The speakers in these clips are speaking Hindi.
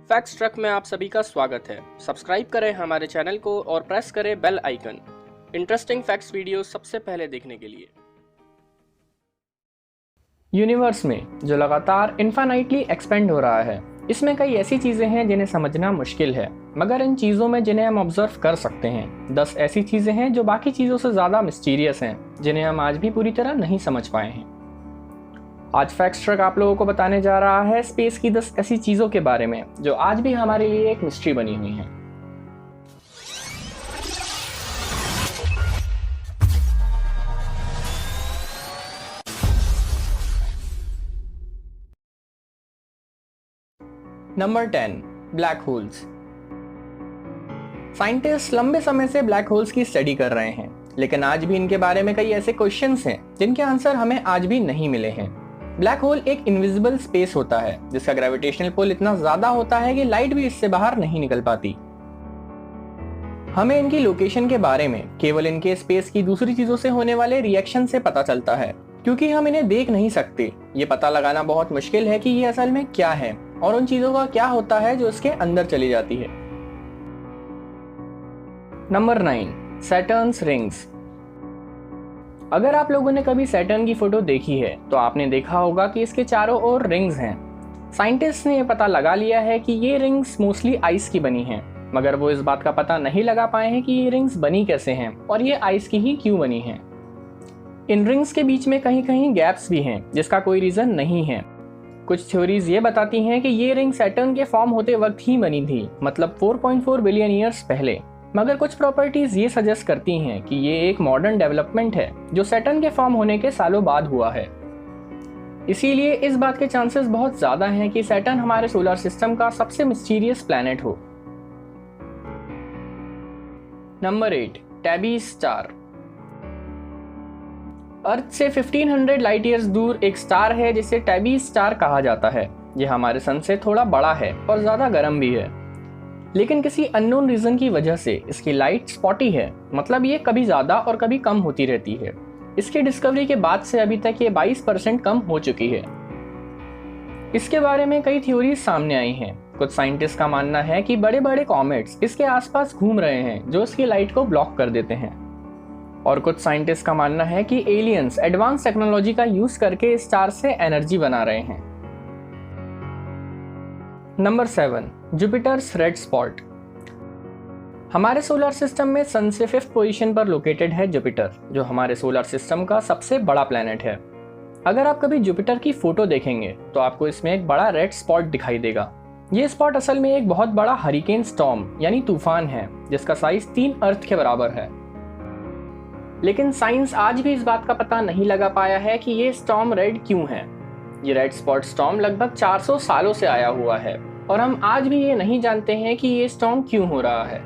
फैक्ट्स ट्रक में आप सभी का स्वागत है। सब्सक्राइब करें हमारे चैनल को और प्रेस करें bell icon interesting facts video सबसे पहले देखने के लिए। यूनिवर्स में जो लगातार इन्फाइनाइटली एक्सपेंड हो रहा है, इसमें कई ऐसी चीज़ें हैं जिन्हें समझना मुश्किल है, मगर इन चीज़ों में जिन्हें हम ऑब्जर्व कर सकते हैं 10 ऐसी चीज़ें हैं जो बाकी चीज़ों से ज़्यादा मिस्टीरियस हैं, जिन्हें हम आज भी पूरी तरह नहीं समझ पाए हैं। आज फैक्ट्स ट्रक आप लोगों को बताने जा रहा है स्पेस की 10 ऐसी चीज़ों के बारे में जो आज भी हमारे लिए एक मिस्ट्री बनी हुई हैं। Number 10, black holes. साइंटिस्ट लंबे समय से ब्लैक होल्स की स्टडी कर रहे हैं, लेकिन आज भी इनके बारे में कई ऐसे क्वेश्चंस हैं जिनके आंसर हमें आज भी नहीं मिले हैं। ब्लैक होल एक इनविजिबल स्पेस होता है जिसका ग्रेविटेशनल पुल इतना ज्यादा होता है कि लाइट भी इससे बाहर नहीं निकल पाती। हमें इनकी लोकेशन के बारे में केवल इनके स्पेस की दूसरी चीजों से होने वाले रिएक्शन से पता चलता है, क्योंकि हम इन्हें देख नहीं सकते। ये पता लगाना बहुत मुश्किल है कि ये असल में क्या है और उन चीजों का क्या होता है जो इसके अंदर चली जाती है। Number 9, Saturn's rings. अगर आप लोगों ने कभी सैटर्न की फोटो देखी है तो आपने देखा होगा कि इसके चारों ओर रिंग्स हैं। साइंटिस्ट ने यह पता लगा लिया है कि ये रिंग्स मोस्टली आइस की बनी हैं, मगर वो इस बात का पता नहीं लगा पाए हैं कि ये रिंग्स बनी कैसे हैं और ये आइस की ही क्यों बनी हैं। इन रिंग्स के बीच में कहीं कहीं गैप्स भी हैं जिसका कोई रीजन नहीं है। कुछ थ्योरीज ये बताती हैं कि ये रिंग सैटर्न के फॉर्म होते वक्त ही बनी थी, मतलब 4.4 बिलियन ईयर्स पहले। मगर कुछ प्रॉपर्टीज ये सजेस्ट करती हैं कि ये एक मॉडर्न डेवलपमेंट है जो सैटर्न के फॉर्म होने के सालों बाद हुआ है। इसीलिए इस बात के चांसेस बहुत ज्यादा हैं कि सैटर्न हमारे सोलर सिस्टम का सबसे मिस्टीरियस प्लैनेट हो। Number 8, Tabby's star. अर्थ से 1500 लाइट ईयर्स दूर एक स्टार है जिसे टैबीज स्टार कहा जाता है। यह हमारे सन से थोड़ा बड़ा है और ज्यादा गर्म भी है, लेकिन किसी अननोन रीजन की वजह से इसकी लाइट स्पॉटी है, मतलब ये कभी ज्यादा और कभी कम होती रहती है। इसकी डिस्कवरी के बाद से अभी तक ये 22% कम हो चुकी है। इसके बारे में कई थ्योरीज सामने आई हैं। कुछ साइंटिस्ट का मानना है कि बड़े बड़े कॉमेट्स इसके आसपास घूम रहे हैं जो इसकी लाइट को ब्लॉक कर देते हैं, और कुछ साइंटिस्ट का मानना है कि एलियंस एडवांस टेक्नोलॉजी का यूज करके इस स्टार से एनर्जी बना रहे हैं। Number 7, Jupiter's red spot. हमारे सोलर सिस्टम में सन से 5th पोजीशन पर लोकेटेड है जुपिटर, जो हमारे सोलर सिस्टम का सबसे बड़ा प्लैनेट है। अगर आप कभी जुपिटर की फोटो देखेंगे तो आपको इसमें एक बड़ा रेड स्पॉट दिखाई देगा। ये स्पॉट असल में एक बहुत बड़ा हरिकेन स्टॉर्म यानी तूफान है जिसका साइज 3 अर्थ के बराबर है। लेकिन साइंस आज भी इस बात का पता नहीं लगा पाया है कि ये स्टॉर्म रेड क्यों है। ये रेड स्पॉट स्टॉर्म लगभग 400 सालों से आया हुआ है और हम आज भी ये नहीं जानते हैं कि ये स्टॉर्म क्यों हो रहा है।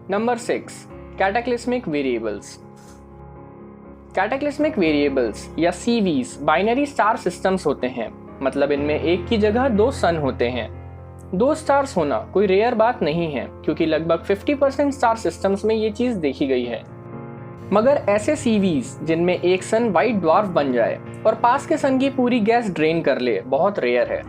Number 6, cataclysmic variables. Cataclysmic variables या सीवीज बाइनरी स्टार सिस्टम्स होते हैं, मतलब इनमें एक की जगह 2 सन होते हैं। 2 स्टार्स होना कोई रेयर बात नहीं है, क्योंकि लगभग 50% स्टार सिस्टम्स में ये चीज देखी गई है। मगर ऐसे सीवीज जिनमें एक सन व्हाइट ड्वार्फ बन जाए और पास के सन की पूरी गैस ड्रेन कर ले बहुत रेयर है,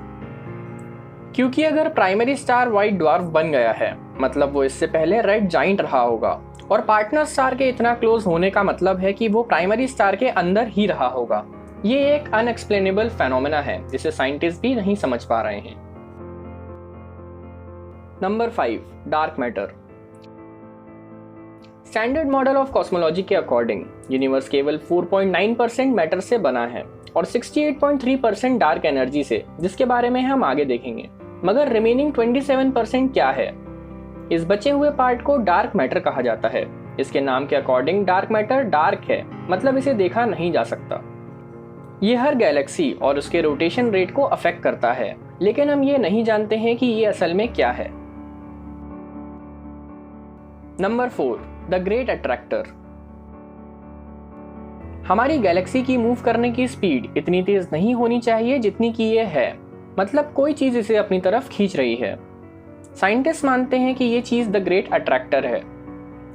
क्योंकि अगर प्राइमरी स्टार व्हाइट ड्वार्फ बन गया है मतलब वो इससे पहले रेड जाइंट रहा होगा, और पार्टनर स्टार के इतना क्लोज होने का मतलब है कि वो प्राइमरी स्टार के अंदर ही रहा होगा। ये एक अनएक्सप्लेनेबल फेनोमेना है जिसे साइंटिस्ट भी नहीं समझ पा रहे हैं। Number 5, dark matter. Standard model of cosmology के अकॉर्डिंग यूनिवर्स केवल 4.9% मैटर से बना है और 68.3% डार्क एनर्जी से, जिसके बारे में हम आगे देखेंगे। मगर रिमेनिंग 27% क्या है? इस बचे हुए पार्ट को डार्क मैटर कहा जाता है। इसके नाम के अकॉर्डिंग डार्क मैटर डार्क है, मतलब इसे देखा नहीं जा सकता। ये हर गैलेक्सी और उसके रोटेशन रेट को अफेक्ट करता है, लेकिन हम ये नहीं जानते हैं कि ये असल में क्या है। Number 4, the great attractor. हमारी गैलेक्सी की मूव करने की स्पीड इतनी तेज नहीं होनी चाहिए जितनी की ये है, मतलब कोई चीज इसे अपनी तरफ खींच रही है। साइंटिस्ट मानते हैं कि ये चीज द ग्रेट अट्रैक्टर है।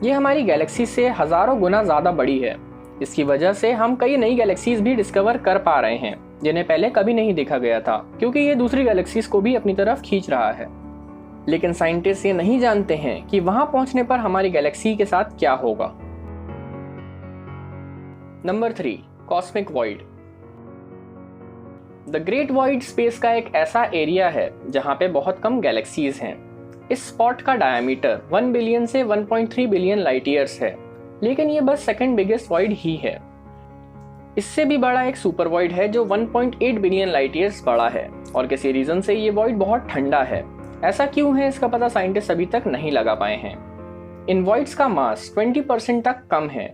ये हमारी गैलेक्सी से हजारों गुना ज्यादा बड़ी है। इसकी वजह से हम कई नई गैलेक्सीज भी डिस्कवर कर पा रहे हैं, जिन्हें पहले कभी नहीं देखा गया था, क्योंकि ये दूसरी गैलेक्सीज को भी अपनी तरफ खींच रहा है। लेकिन साइंटिस्ट ये नहीं जानते हैं कि वहां पहुंचने पर हमारी गैलेक्सी के साथ क्या होगा। Number 3, cosmic void. The great void space का एक ऐसा एरिया है जहां पे बहुत कम गैलेक्सीज हैं। इस स्पॉट का डायमीटर 1 बिलियन से 1.3 बिलियन लाइट ईयर्स है, लेकिन ये बस सेकंड बिगेस्ट वॉइड ही है। इससे भी बड़ा एक सुपर वॉइड है जो 1.8 बिलियन लाइट ईयर्स बड़ा है, और किसी रीजन से ये वॉइड बहुत ठंडा है। ऐसा क्यों है इसका पता साइंटिस्ट अभी तक नहीं लगा पाए हैं। इन वॉइड्स का मास 20% तक कम है।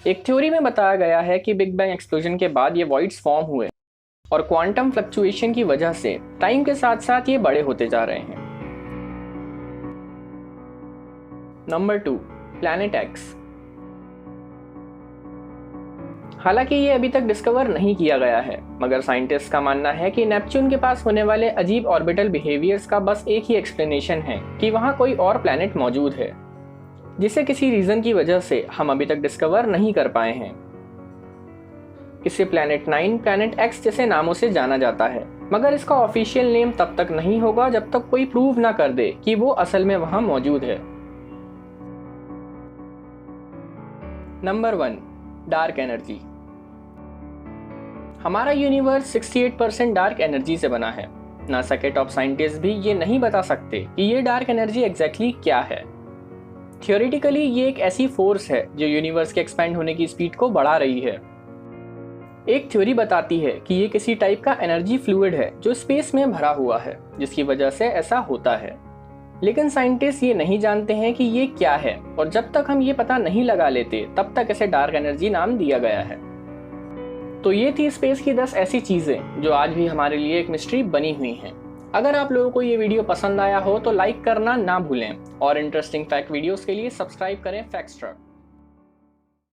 एक थ्योरी में बताया गया है कि बिग बैंग एक्सप्लोजन के बाद ये वॉइड्स फॉर्म हुए और क्वांटम फ्लक्चुएशन की वजह से टाइम के साथ साथ ये बड़े होते जा रहे हैं। Number 2, planet x. हालांकि ये अभी तक डिस्कवर नहीं किया गया है, मगर साइंटिस्ट का मानना है कि नेपच्यून के पास होने वाले अजीब ऑर्बिटल बिहेवियर्स का बस एक ही एक्सप्लेनेशन है कि वहां कोई और प्लैनेट मौजूद है, जिसे किसी रीजन की वजह से हम अभी तक डिस्कवर नहीं कर पाए हैं। इसे प्लैनेट 9, प्लैनेट एक्स जैसे नामों से जाना जाता है, मगर इसका ऑफिशियल नेम तब तक नहीं होगा जब तक कोई प्रूव ना कर दे कि वो असल में वहां मौजूद है। Number 1, dark energy. हमारा यूनिवर्स 68% डार्क एनर्जी से बना है। नासा के टॉप साइंटिस्ट भी ये नहीं बता सकते कि ये डार्क एनर्जी एग्जैक्टली क्या है। थियोरेटिकली ये एक ऐसी फोर्स है जो यूनिवर्स के एक्सपैंड होने की स्पीड को बढ़ा रही है। एक थ्योरी बताती है कि ये किसी टाइप का एनर्जी फ्लूइड है जो स्पेस में भरा हुआ है, जिसकी वजह से ऐसा होता है। लेकिन साइंटिस्ट ये नहीं जानते हैं कि ये क्या है, और जब तक हम ये पता नहीं लगा लेते तब तक इसे डार्क एनर्जी नाम दिया गया है। तो ये थी स्पेस की 10 ऐसी चीजें जो आज भी हमारे लिए एक मिस्ट्री बनी हुई हैं। अगर आप लोगों को ये वीडियो पसंद आया हो तो लाइक करना ना भूलें, और इंटरेस्टिंग फैक्ट वीडियोस के लिए सब्सक्राइब करें फैक्ट्स ट्रक।